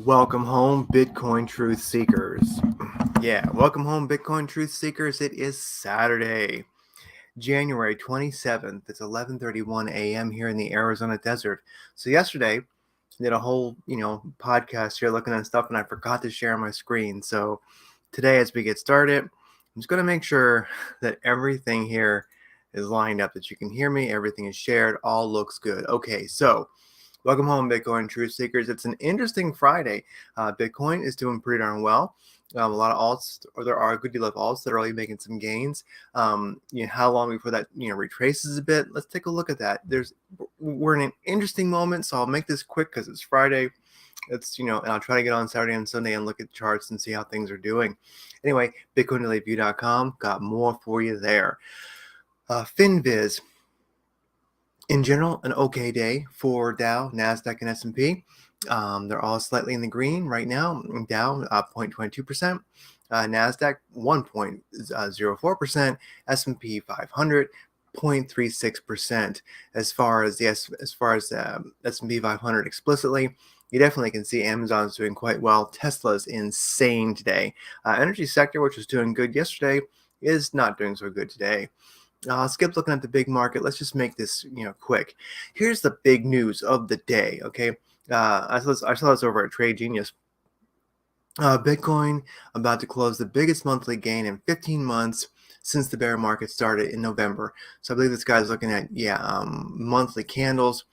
Welcome home, Bitcoin Truth Seekers. Yeah, welcome home, Bitcoin Truth Seekers. It is Saturday, January 27th. It's 11:31 a.m. here in the Arizona desert. So yesterday, I did a whole, podcast here looking at stuff, and I forgot to share my screen. So today, as we get started, I'm just going to make sure that everything here is lined up, that you can hear me, everything is shared, all looks good. Okay, so welcome home, Bitcoin Truth Seekers. It's an interesting Friday. Bitcoin is doing pretty darn well. A lot of alts, or there are a good deal of alts that are really making some gains. How long before that retraces a bit? Let's take a look at that. We're in an interesting moment, so I'll make this quick because it's Friday. And I'll try to get on Saturday and Sunday and look at charts and see how things are doing. Anyway, BitcoinDailyView.com got more for you there. FinViz. In general, an okay day for Dow, NASDAQ, and S&P. They're all slightly in the green right now. Dow, 0.22%. NASDAQ, 1.04%. S&P 500, 0.36%. As far as S&P 500 explicitly, you definitely can see Amazon's doing quite well. Tesla's insane today. Energy sector, which was doing good yesterday, is not doing so good today. I'll skip looking at the big market. Let's just make this, quick. Here's the big news of the day. Okay, I saw this over at Trade Genius. Bitcoin about to close the biggest monthly gain in 15 months since the bear market started in November. So I believe this guy's looking at monthly candles.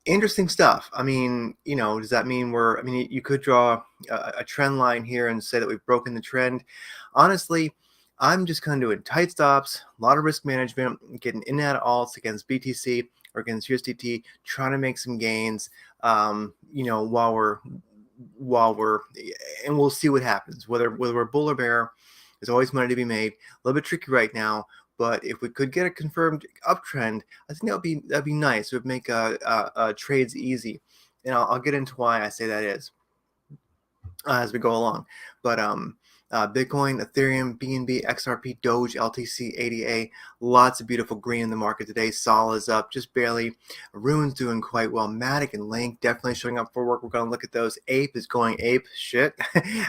Interesting stuff. I mean, does that mean you could draw a trend line here and say that we've broken the trend? Honestly, I'm just kind of doing tight stops, a lot of risk management, getting in and out of alts against BTC or against USDT, trying to make some gains, while we're, and we'll see what happens. Whether we're bull or bear, there's always money to be made. A little bit tricky right now, but if we could get a confirmed uptrend, I think that'd be nice. It would make trades easy, and I'll get into why I say that is as we go along. But Bitcoin, Ethereum, BNB, XRP, Doge, LTC, ADA, lots of beautiful green in the market today. Sol is up just barely. Rune's doing quite well. Matic and Link definitely showing up for work. We're going to look at those. Ape is going ape shit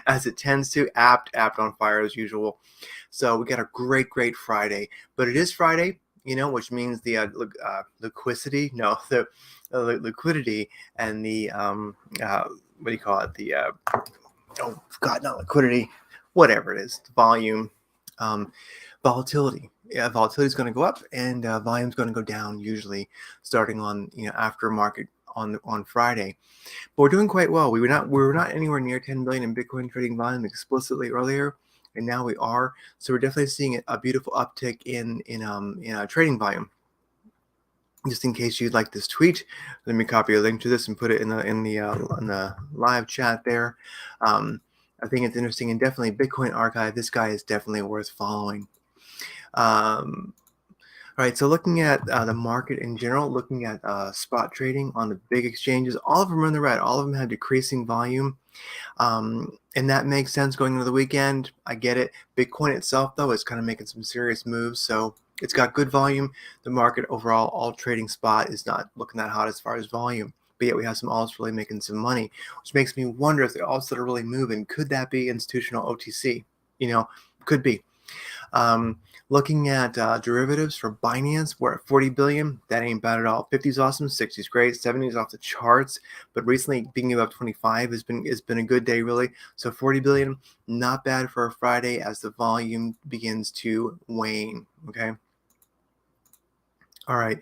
as it tends to. Apt on fire as usual. So we got a great Friday. But it is Friday, which means the liquidity and the what do you call it? Not liquidity. Whatever it is, volume, volatility. Yeah, volatility is going to go up, and volume is going to go down. Usually, starting on after market on Friday. But we're doing quite well. We were not anywhere near 10 billion in Bitcoin trading volume explicitly earlier, and now we are. So we're definitely seeing a beautiful uptick in trading volume. Just in case you'd like this tweet, let me copy a link to this and put it in the live chat there. I think it's interesting, and definitely Bitcoin Archive. This guy is definitely worth following. All right, so looking at the market in general, looking at spot trading on the big exchanges, all of them are in the red. All of them have decreasing volume, and that makes sense going into the weekend. I get it. Bitcoin itself, though, is kind of making some serious moves, so it's got good volume. The market overall, all trading spot is not looking that hot as far as volume. But yet we have some alts really making some money, which makes me wonder if the alts that are really moving, could that be institutional OTC? Could be. Looking at derivatives for Binance, we're at 40 billion. That ain't bad at all. 50 is awesome, 60 is great, 70 is off the charts. But recently, being above 25 has been a good day, really. So 40 billion, not bad for a Friday as the volume begins to wane. Okay. All right,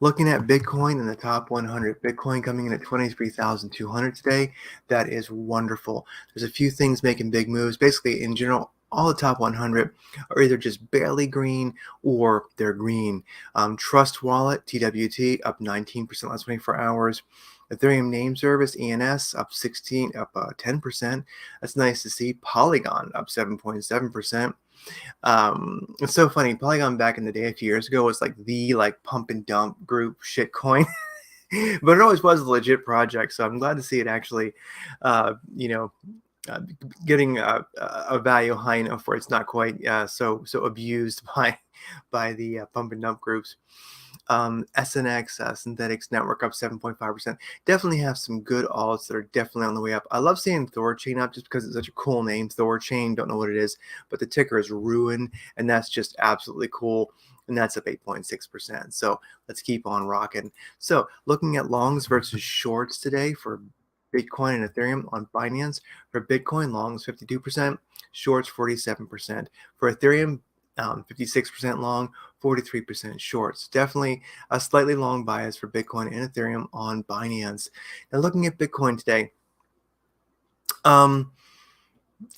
looking at Bitcoin in the top 100, Bitcoin coming in at 23,200 today. That is wonderful. There's a few things making big moves. Basically, in general, all the top 100 are either just barely green or they're green. Trust Wallet, TWT, up 19% last 24 hours. Ethereum Name Service, ENS, up 10%. That's nice to see. Polygon, up 7.7%. It's so funny. Polygon back in the day a few years ago was like the pump and dump group shitcoin, but it always was a legit project. So I'm glad to see it actually, getting a value high enough where it's not quite so abused by the pump and dump groups. SNX, Synthetics Network up 7.5%. Definitely have some good alts that are definitely on the way up. I love seeing Thorchain up just because it's such a cool name. Thorchain, don't know what it is, but the ticker is Ruin, and that's just absolutely cool. And that's up 8.6%. So let's keep on rocking. So looking at longs versus shorts today for Bitcoin and Ethereum on Binance. For Bitcoin, longs 52%, shorts 47%. For Ethereum, 56% long, 43% shorts. Definitely a slightly long bias for Bitcoin and Ethereum on Binance. Now looking at Bitcoin today, um,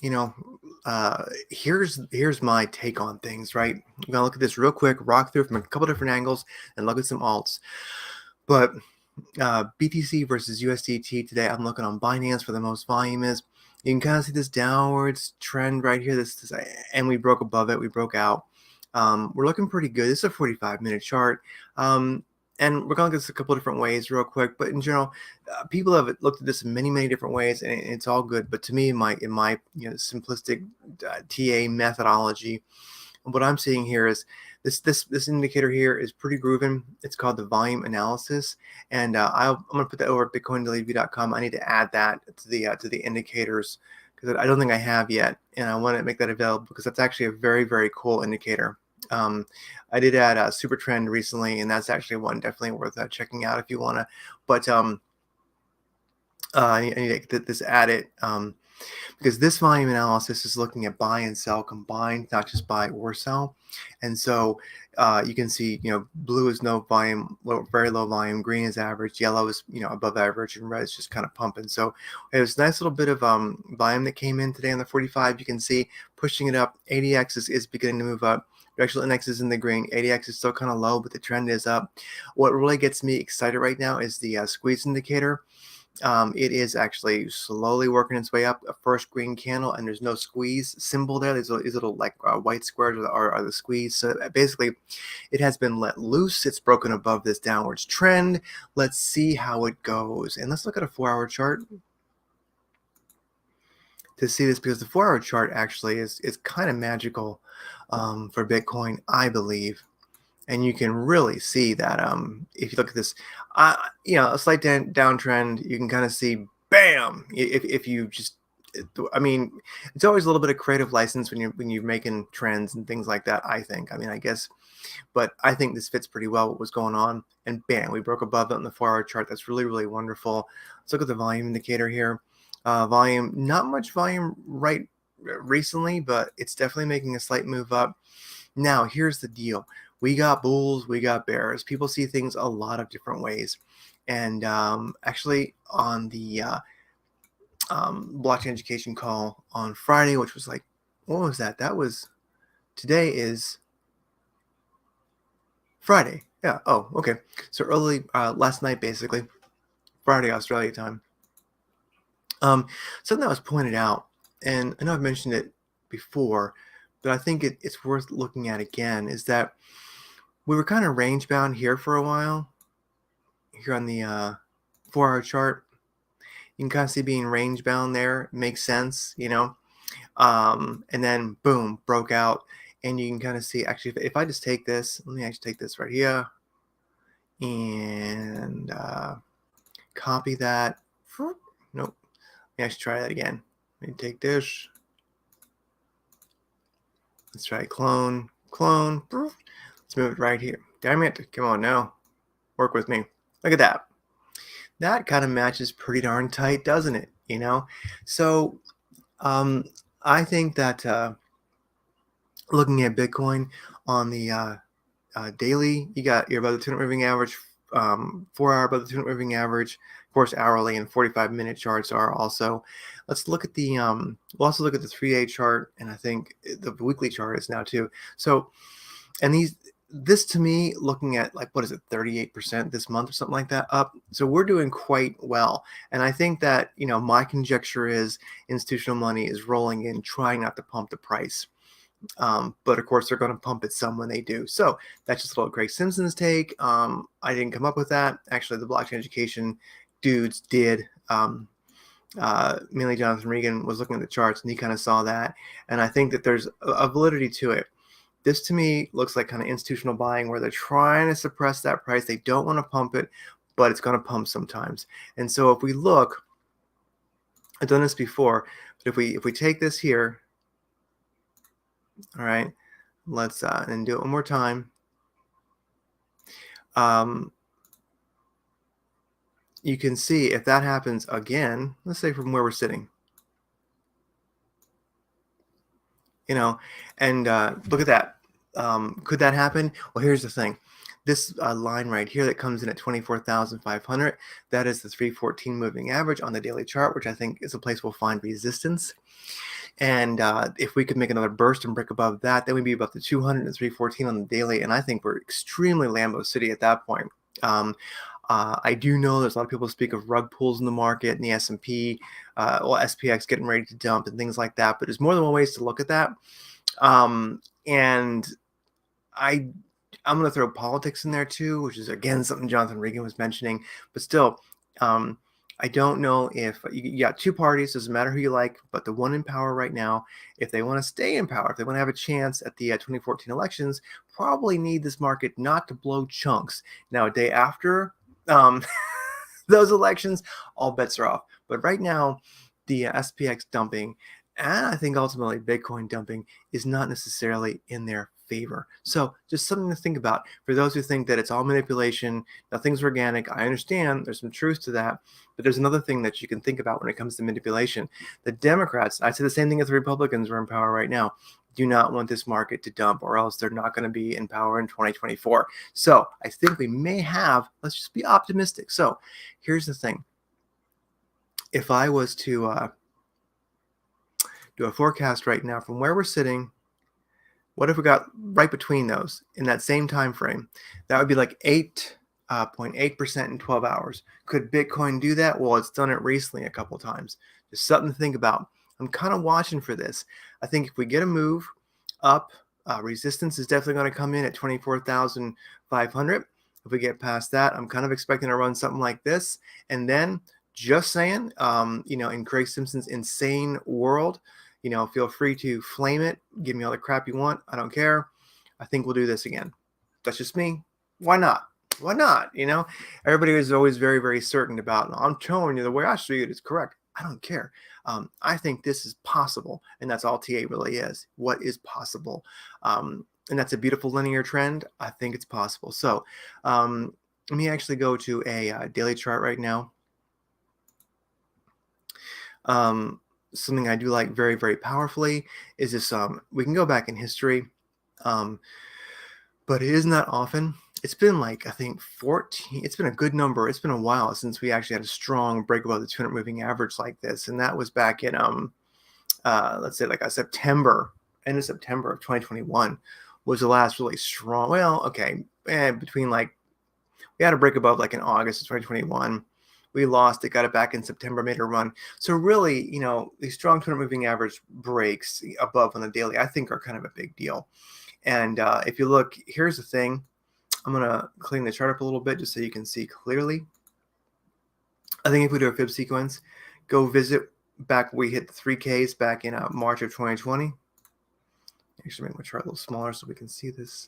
you know, here's my take on things. Right, we're gonna look at this real quick, rock through from a couple different angles, and look at some alts. But BTC versus USDT today, I'm looking on Binance for the most volume is. You can kind of see this downwards trend right here. This and we broke above it. We broke out. We're looking pretty good. This is a 45-minute chart. And we're going to look at this a couple different ways real quick. But in general, people have looked at this in many, many different ways, and it's all good. But to me, in my simplistic TA methodology, what I'm seeing here is this indicator here is pretty grooving. It's called the volume analysis, and I'm going to put that over at bitcoindailyview.com. I need to add that to the indicators because I don't think I have yet, and I want to make that available because that's actually a very, very cool indicator. I did add a super trend recently, and that's actually one definitely worth checking out if you want to. But I need to get this added. Because this volume analysis is looking at buy and sell combined, not just buy or sell. And so you can see, blue is no volume, very low volume, green is average, yellow is, above average, and red is just kind of pumping. So it was a nice little bit of volume that came in today on the 45. You can see pushing it up. ADX is beginning to move up. Directional index is in the green. ADX is still kind of low, but the trend is up. What really gets me excited right now is the squeeze indicator. It is actually slowly working its way up. A first green candle, and there's no squeeze symbol there. These little like white squares are the squeeze. So basically, it has been let loose. It's broken above this downwards trend. Let's see how it goes. And let's look at a 4-hour chart to see this, because the 4-hour chart actually is kind of magical for Bitcoin, I believe. And you can really see that if you look at this, a slight downtrend, you can kind of see, bam. If you just, I mean, it's always a little bit of creative license when you're making trends and things like that. I think. I mean, I guess, but I think this fits pretty well what was going on. And bam, we broke above it on the 4-hour chart. That's really, really wonderful. Let's look at the volume indicator here. Volume, not much volume right recently, but it's definitely making a slight move up. Now, here's the deal. We got bulls, we got bears. People see things a lot of different ways. And actually on the blockchain education call on Friday, which was like, what was that? Today is Friday. Yeah. Oh, okay. So early last night, basically, Friday, Australia time. Something that was pointed out, and I know I've mentioned it before, but I think it's worth looking at again, is that we were kind of range bound here for a while. Here on the 4-hour chart, you can kind of see being range bound there. Makes sense, and then boom, broke out. And you can kind of see, actually, if I just take this, let me actually take this right here and copy that. Nope. Let me actually try that again. Let me take this. Let's try clone. Let's move it right here. Damn it. Come on now. Work with me. Look at that. That kind of matches pretty darn tight, doesn't it? So I think that looking at Bitcoin on the daily, you're above the 200 moving average, 4-hour above the 200 moving average, of course, hourly and 45-minute charts are also. Let's look at the, we'll also look at the 3-day chart, and I think the weekly chart is now too. So, and this to me, looking at like, what is it, 38% this month or something like that up. So we're doing quite well. And I think that, my conjecture is institutional money is rolling in, trying not to pump the price. But of course, they're going to pump it some when they do. So that's just a little Greg Simpson's take. I didn't come up with that. Actually, the blockchain education dudes did. Mainly Jonathan Regan was looking at the charts, and he kind of saw that. And I think that there's a validity to it. This to me looks like kind of institutional buying where they're trying to suppress that price. They don't want to pump it, but it's going to pump sometimes. And so if we look, I've done this before, but if we take this here, all right, let's and do it one more time. You can see if that happens again, let's say from where we're sitting, and look at that. Could that happen? Well, here's the thing. This line right here that comes in at 24,500, that is the 314 moving average on the daily chart, which I think is a place we'll find resistance. And if we could make another burst and break above that, then we'd be above the 200 and 314 on the daily. And I think we're extremely Lambo City at that point. I do know there's a lot of people who speak of rug pulls in the market and the S&P, SPX getting ready to dump and things like that. But there's more than one ways to look at that. And I'm going to throw politics in there too, which is, again, something Jonathan Reagan was mentioning. But still, I don't know if you got two parties, doesn't matter who you like, but the one in power right now, if they want to stay in power, if they want to have a chance at the 2014 elections, probably need this market not to blow chunks. Now, a day after those elections, all bets are off. But right now, the SPX dumping, and I think ultimately Bitcoin dumping, is not necessarily in their favor. So just something to think about for those who think that it's all manipulation, nothing's organic. I understand there's some truth to that, but there's another thing that you can think about when it comes to manipulation. The Democrats, I'd say the same thing if the Republicans were in power right now, do not want this market to dump, or else they're not going to be in power in 2024. So I think we may have, let's just be optimistic. So here's the thing. If I was to do a forecast right now from where we're sitting, what if we got right between those in that same time frame? That would be like 8.8% in 12 hours. Could Bitcoin do that? Well, it's done it recently a couple times. Just something to think about. I'm kind of watching for this. I think if we get a move up, resistance is definitely going to come in at 24,500. If we get past that, I'm kind of expecting to run something like this. And then, just saying, in Craig Simpson's insane world, feel free to flame it. Give me all the crap you want. I don't care. I think we'll do this again. That's just me. Why not? Why not? Everybody is always very, very certain about, I'm telling you the way I see it is correct. I don't care. I think this is possible. And that's all TA really is. What is possible? And that's a beautiful linear trend. I think it's possible. So let me actually go to a daily chart right now. Something I do like very, very powerfully is this. We can go back in history, but it is not often. It's been like, I think 14. It's been a good number. It's been a while since we actually had a strong break above the 200 moving average like this, and that was back in let's say like end of September of 2021 was the last really strong. Well, okay, between like we had a break above like in August of 2021. We lost it, got it back in September, made a run. So really, these strong 200 moving average breaks above on the daily, I think are kind of a big deal. And if you look, here's the thing. I'm going to clean the chart up a little bit just so you can see clearly. I think if we do a fib sequence, go visit back where we hit the 3Ks back in March of 2020. Actually, make my chart a little smaller so we can see this.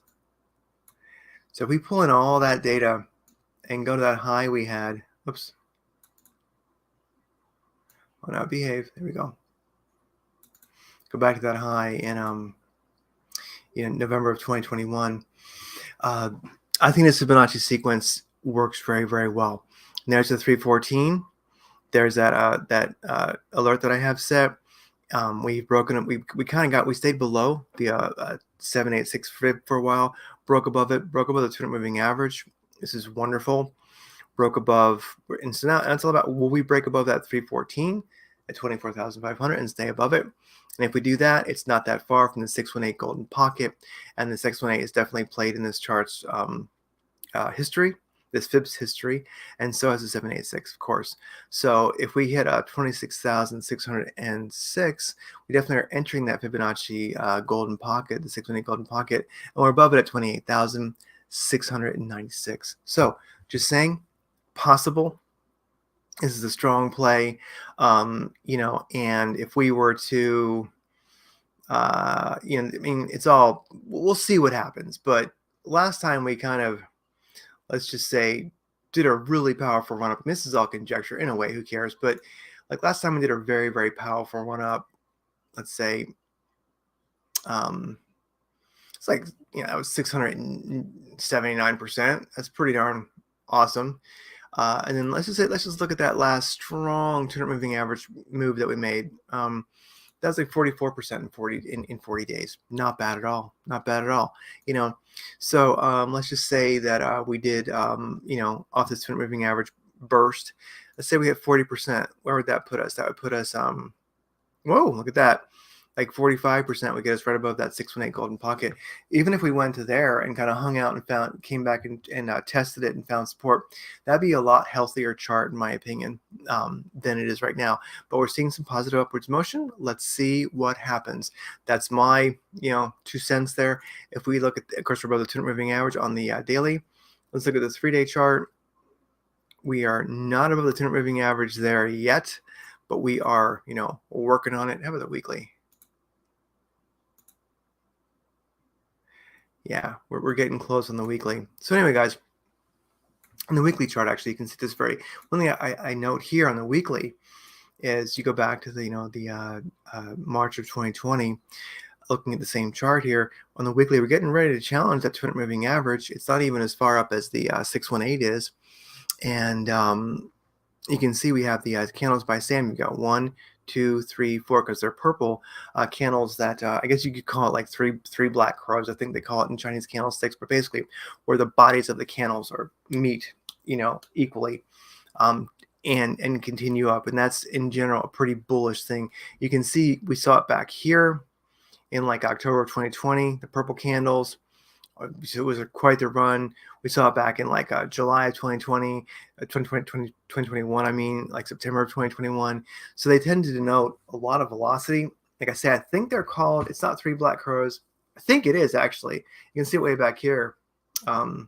So if we pull in all that data and go to that high we had, oops. Oh, now behave. There we go. Go back to that high in November of 2021. I think this Fibonacci sequence works very, very well. And there's the 314. There's that alert that I have set. We've broken it. We stayed below the 786 fib for a while. Broke above it. Broke above the 200 moving average. This is wonderful. Broke above, and so now it's all about, will we break above that 314 at 24,500 and stay above it? And if we do that, it's not that far from the 618 golden pocket, and the 618 is definitely played in this chart's history, this fib's history, and so has the 786, of course. So if we hit 26,606, we definitely are entering that Fibonacci golden pocket, the 618 golden pocket, and we're above it at 28,696. So just saying, possible. This is a strong play, and if we were to You know, I mean, it's all, we'll see what happens. But last time we kind of, let's just say, did a really powerful run up. This is all conjecture in a way, who cares? But like last time we did a very, very powerful run up, let's say, um, it's like, you know, that was 679%. That's pretty darn awesome. And then let's just look at that last strong 200 moving average move that we made. That's like 44% in 40 days. Not bad at all. Not bad at all. You know, so let's just say that we did, you know, off this 200 moving average burst. Let's say we hit 40%. Where would that put us? That would put us, whoa, look at that. Like 45% would get us right above that 618 golden pocket. Even if we went to there and kind of hung out and came back and tested it and found support, that'd be a lot healthier chart in my opinion than it is right now. But we're seeing some positive upwards motion. Let's see what happens. That's my, you know, 2 cents there. If we look at, of course, we're above the 200 moving average on the daily. Let's look at the 3-day chart. We are not above the 200 moving average there yet, but we are, you know, working on it. How about the weekly? Yeah, we're getting close on the weekly. So anyway, guys, on the weekly chart, actually, you can see this one thing I note here on the weekly is you go back to the, you know, the March of 2020, looking at the same chart here. On the weekly, we're getting ready to challenge that 200 moving average. It's not even as far up as the 618 is. And you can see we have the candles by Sam. You got 1, 2, 3, 4, because they're purple candles that I guess you could call it like three black crows. I think they call it in Chinese candlesticks, but basically where the bodies of the candles are meet, you know, equally and continue up. And that's in general a pretty bullish thing. You can see we saw it back here in like October of 2020, the purple candles. It was quite the run. We saw it back in like July of 2020, 2021, I mean, like September of 2021. So they tend to denote a lot of velocity. Like I said, I think they're called, it's not 3 black crows. I think it is actually. You can see it way back here in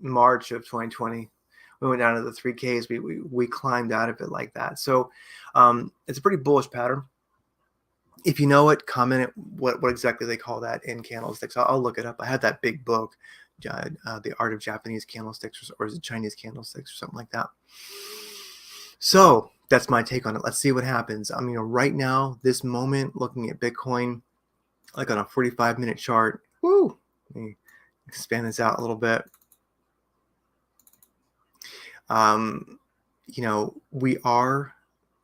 March of 2020. We went down to the 3Ks. We climbed out of it like that. So it's a pretty bullish pattern. If you know it, comment it, what exactly they call that in candlesticks. I'll look it up. I had that big book, The Art of Japanese Candlesticks, or is it Chinese Candlesticks or something like that. So that's my take on it. Let's see what happens. I mean, right now, this moment, looking at Bitcoin, like on a 45-minute chart. Woo! Let me expand this out a little bit. You know,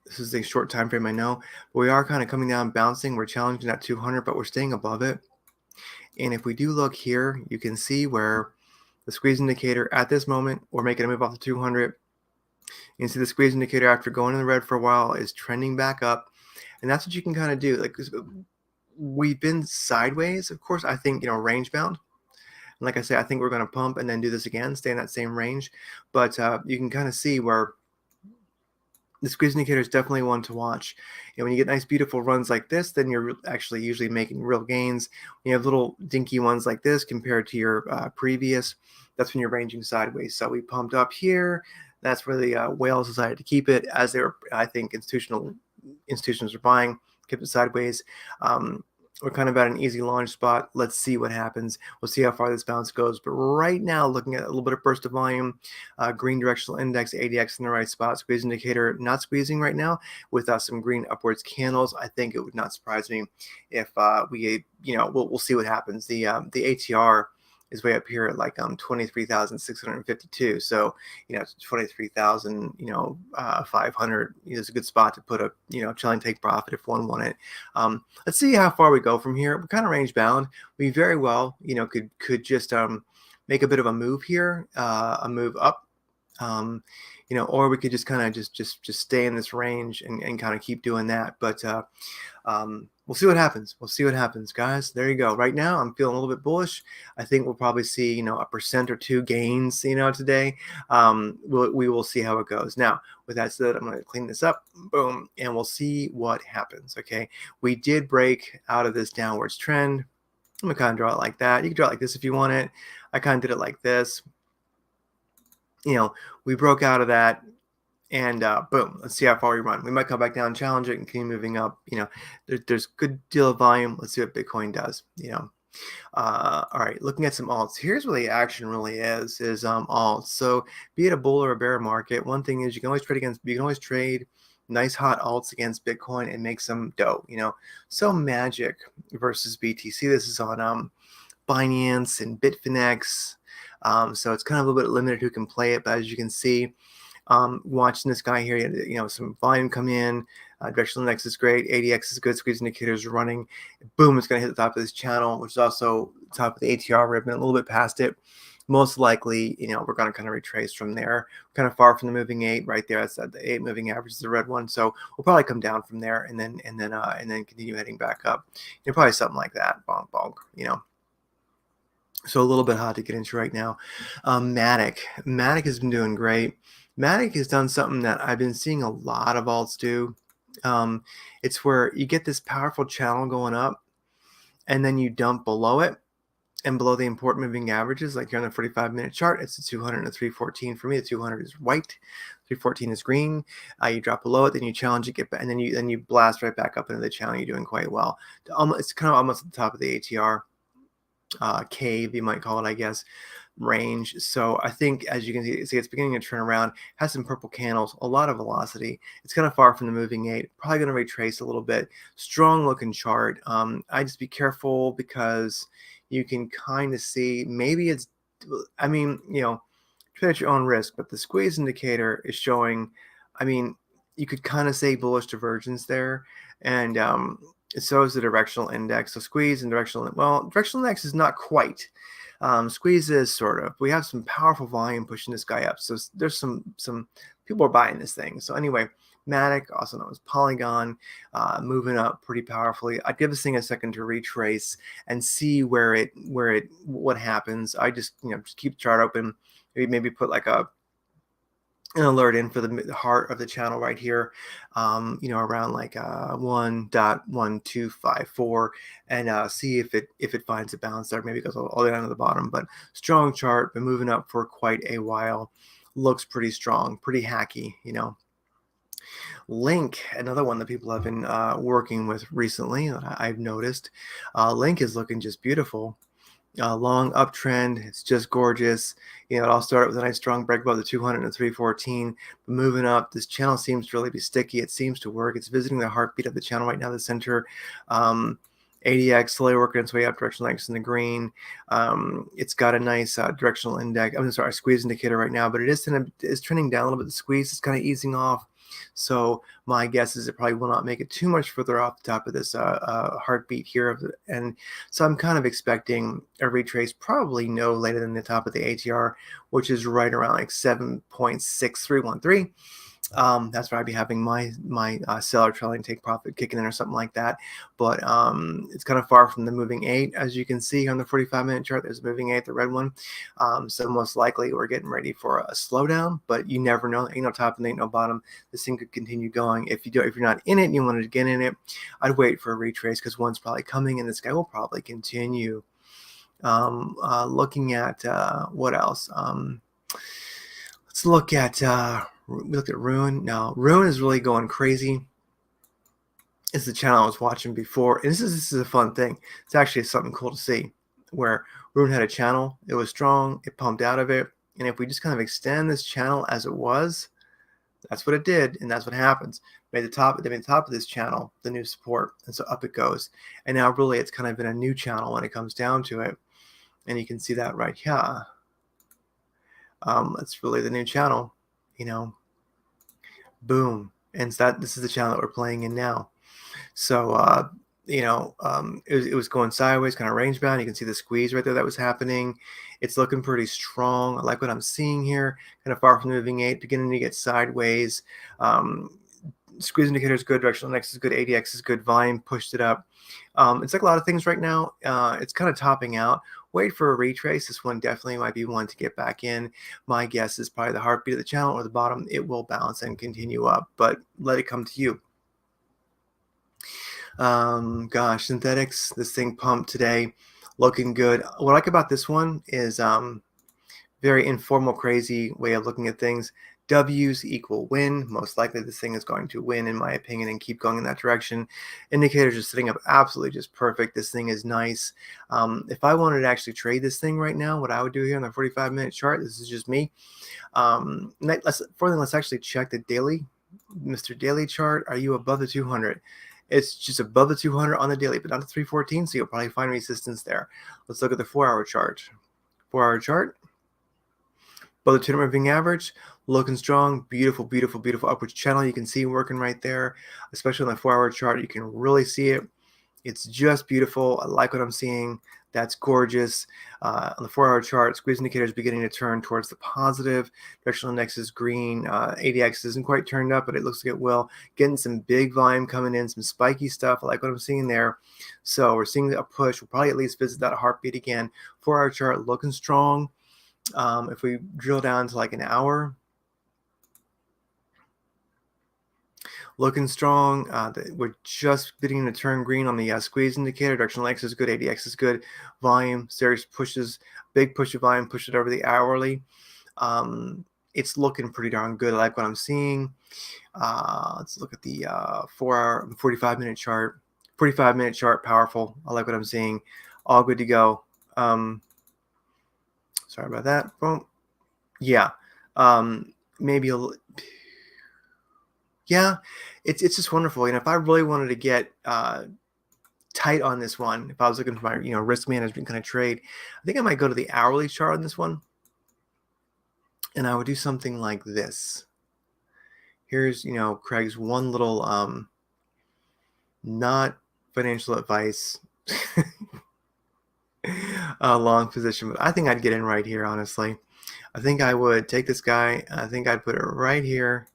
this is a short time frame, I know, but we are kind of coming down, bouncing. We're challenging that 200, but we're staying above it. And if we do look here, you can see where the squeeze indicator at this moment, we're making a move off the 200. You can see the squeeze indicator after going in the red for a while is trending back up. And that's what you can kind of do. Like, we've been sideways, of course, I think, you know, range bound. And like I say, I think we're going to pump and then do this again, stay in that same range. But you can kind of see where the squeeze indicator is definitely one to watch. And when you get nice, beautiful runs like this, then you're actually usually making real gains. When you have little dinky ones like this compared to your previous, that's when you're ranging sideways. So we pumped up here. That's where the whales decided to keep it, as they were, I think, institutions are buying, kept it sideways. We're kind of at an easy launch spot. Let's see what happens. We'll see how far this bounce goes. But right now, looking at a little bit of burst of volume, green directional index, ADX in the right spot, squeeze indicator not squeezing right now with some green upwards candles. I think it would not surprise me if we, you know, we'll see what happens. The ATR is way up here at like 23,652. So, you know, 23,000, you know, 500 is a good spot to put a, you know, chilling take profit if one wanted. Let's see how far we go from here. We're kind of range bound. We very well, you know, could just make a bit of a move here, a move up. You know, or we could just kind of just stay in this range and kind of keep doing that. But we'll see what happens. We'll see what happens, guys. There you go. Right now, I'm feeling a little bit bullish. I think we'll probably see, you know, 1% or 2 gains, you know, today. We will see how it goes. Now, with that said, I'm going to clean this up. Boom. And we'll see what happens. Okay. We did break out of this downwards trend. I'm going to kind of draw it like that. You can draw it like this if you want it. I kind of did it like this. You know, we broke out of that, And boom, let's see how far we run. We might come back down, challenge it, and continue moving up. There's good deal of volume. Let's see what Bitcoin does. All right, looking at some alts. Here's where the action really is alts. So be it a bull or a bear market, one thing is you can always trade nice hot alts against Bitcoin and make some dough. So Magic versus BTC. This is on Binance and Bitfinex. So it's kind of a little bit limited who can play it, but as you can see, watching this guy here, some volume come in. Directional index is great. ADX is good. Squeeze indicators are running. Boom, it's going to hit the top of this channel, which is also top of the ATR ribbon, a little bit past it. Most likely, we're going to kind of retrace from there. We're kind of far from the moving 8 right there. That's the 8 moving average is the red one. So we'll probably come down from there and then continue heading back up. Probably something like that. Bonk, bonk. So a little bit hot to get into right now. Matic has been doing great. Matic has done something that I've been seeing a lot of alts do. It's where you get this powerful channel going up, and then you dump below it, and below the important moving averages, like here on the 45-minute chart, it's a 200 and a 314 for me. The 200 is white, 314 is green. You drop below it, then you challenge it, get back, and then you blast right back up into the channel. You're doing quite well. It's kind of almost at the top of the ATR. Cave, you might call it, I guess, range. So I think, as you can see, it's beginning to turn around, has some purple candles, a lot of velocity. It's kind of far from the moving 8, probably going to retrace a little bit. Strong looking chart. I just be careful because you can kind of see maybe it's, trade at your own risk, but the squeeze indicator is showing, you could kind of say bullish divergence there. And so is the directional index. So squeeze and directional index is not quite. Squeeze is sort of. We have some powerful volume pushing this guy up. So there's some people are buying this thing. So anyway, Matic, also known as Polygon, moving up pretty powerfully. I'd give this thing a second to retrace and see what happens. I just keep the chart open. Maybe put like an alert in for the heart of the channel right here, around like 1.1254, and see if it finds a balance there. Maybe it goes all the way down to the bottom, but strong chart, been moving up for quite a while. Looks pretty strong, pretty hacky. Link, another one that people have been working with recently, I've noticed. Link is looking just beautiful. Long uptrend. It's just gorgeous. It all started with a nice strong break above the 200 and 314. But moving up, this channel seems to really be sticky. It seems to work. It's visiting the heartbeat of the channel right now, the center. ADX slowly working its way up, directional index in the green. It's got a nice directional index. Squeeze indicator right now, but it is trending down a little bit. The squeeze is kind of easing off. So my guess is it probably will not make it too much further off the top of this heartbeat here. And so I'm kind of expecting a retrace probably no later than the top of the ATR, which is right around like 7.6313. That's where I'd be having my seller trailing take profit kicking in or something like that. But it's kind of far from the moving 8, as you can see on the 45-minute chart. There's a moving 8, the red one. So most likely we're getting ready for a slowdown, but you never know. Ain't no top and ain't no bottom. This thing could continue going. If you're not in it and you wanted to get in it, I'd wait for a retrace because one's probably coming and this guy will probably continue. Looking at what else? Let's look at. We looked at Rune. Now, Rune is really going crazy. It's the channel I was watching before. And this is a fun thing. It's actually something cool to see where Rune had a channel. It was strong. It pumped out of it. And if we just kind of extend this channel as it was, that's what it did. And that's what happens. They made the top of this channel the new support. And so up it goes. And now really it's kind of in a new channel when it comes down to it. And you can see that right here. That's really the new channel. Boom. And this is the channel that we're playing in now. So, it was going sideways, kind of range bound. You can see the squeeze right there that was happening. It's looking pretty strong. I like what I'm seeing here. Kind of far from the moving 8, beginning to get sideways. Squeeze indicator is good. Directional index is good. ADX is good. Volume pushed it up. It's like a lot of things right now. It's kind of topping out. Wait for a retrace. This one definitely might be one to get back in. My guess is probably the heartbeat of the channel or the bottom. It will bounce and continue up, but let it come to you. Synthetics. This thing pumped today, looking good. What I like about this one is very informal, crazy way of looking at things. W's equal win. Most likely this thing is going to win, in my opinion, and keep going in that direction. Indicators are sitting up absolutely just perfect. This thing is nice. If I wanted to actually trade this thing right now, what I would do here on the 45-minute chart, this is just me. Let's actually check the daily. Mr. Daily chart, are you above the 200? It's just above the 200 on the daily, but not the 314, so you'll probably find resistance there. Let's look at the 4-hour chart. 4-hour chart, above the 200 moving average, looking strong, beautiful, beautiful, beautiful upwards channel. You can see working right there, especially on the 4-hour chart. You can really see it. It's just beautiful. I like what I'm seeing. That's gorgeous. On the 4-hour chart, squeeze indicator is beginning to turn towards the positive. Directional index is green. ADX isn't quite turned up, but it looks like it will. Getting some big volume coming in, some spiky stuff. I like what I'm seeing there. So we're seeing a push. We'll probably at least visit that heartbeat again. 4-hour chart looking strong. If we drill down to like an hour, looking strong. We're just beginning to turn green on the squeeze indicator. Directional X is good. ADX is good. Volume, serious pushes, big push of volume, push it over the hourly. It's looking pretty darn good. I like what I'm seeing. Let's look at the 4-hour, 45-minute chart. 45-minute chart, powerful. I like what I'm seeing. All good to go. Sorry about that. Boom. Yeah. Maybe a little. Yeah, it's just wonderful. If I really wanted to get tight on this one, if I was looking for my risk management kind of trade, I think I might go to the hourly chart on this one, and I would do something like this. Here's Craig's one little not financial advice long position, but I think I'd get in right here. Honestly, I think I would take this guy. I think I'd put it right here.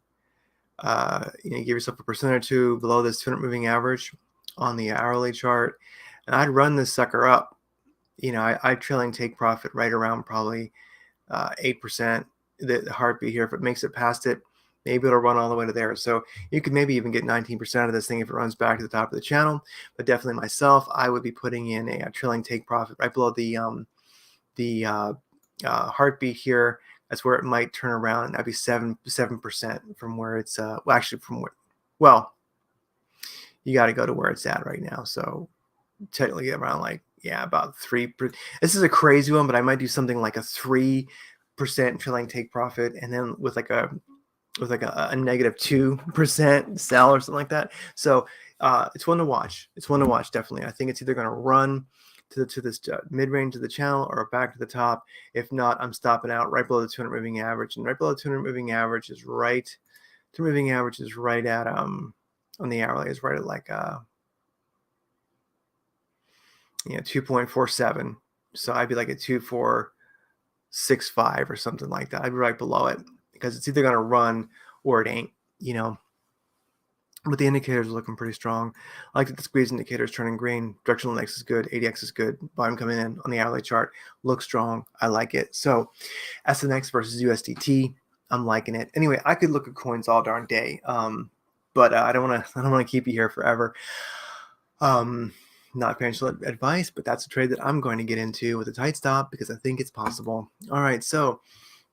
Give yourself a percent or two below this 200 moving average on the hourly chart, and I'd run this sucker up. I'd trailing take profit right around probably 8%. The heartbeat here, if it makes it past it, maybe it'll run all the way to there. So you could maybe even get 19% of this thing if it runs back to the top of the channel. But definitely myself, I would be putting in a trailing take profit right below the heartbeat here. That's where it might turn around, and that'd be 7% from where it's you got to go to where it's at right now. So technically around about 3%. This is a crazy one, but I might do something like a 3% trailing take profit, and then with a negative 2% sell or something like that. So it's one to watch. It's one to watch, definitely. I think it's either going to run to this mid-range of the channel or back to the top. If not, I'm stopping out right below the 200 moving average, and right below the 200 moving average is right. 200 moving average is right at on the hourly is right at 2.47. So I'd be like at 2.465 or something like that. I'd be right below it because it's either going to run or it ain't. But the indicators are looking pretty strong. I like that the squeeze indicator is turning green. Directional index is good. ADX is good. Volume coming in on the hourly chart looks strong. I like it. So SNX versus USDT, I'm liking it. Anyway, I could look at coins all darn day, but I don't want to keep you here forever. Not financial advice, but that's a trade that I'm going to get into with a tight stop because I think it's possible. All right, so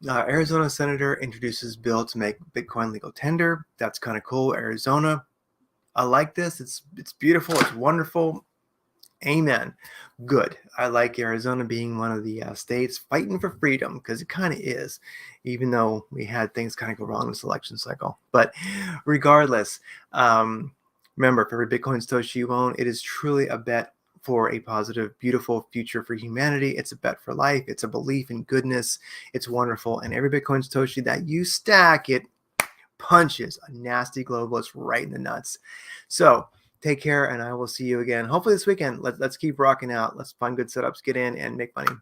Arizona senator introduces bill to make Bitcoin legal tender. That's kind of cool. Arizona, I like this. It's beautiful. It's wonderful. Amen. Good. I like Arizona being one of the states fighting for freedom, because it kind of is, even though we had things kind of go wrong in this election cycle. But regardless, remember, for every Bitcoin Satoshi you own, it is truly a bet for a positive, beautiful future for humanity. It's a bet for life. It's a belief in goodness. It's wonderful. And every Bitcoin Satoshi that you stack, it punches a nasty globalist right in the nuts. So take care, and I will see you again, hopefully this weekend. Let's keep rocking out. Let's find good setups, get in, and make money.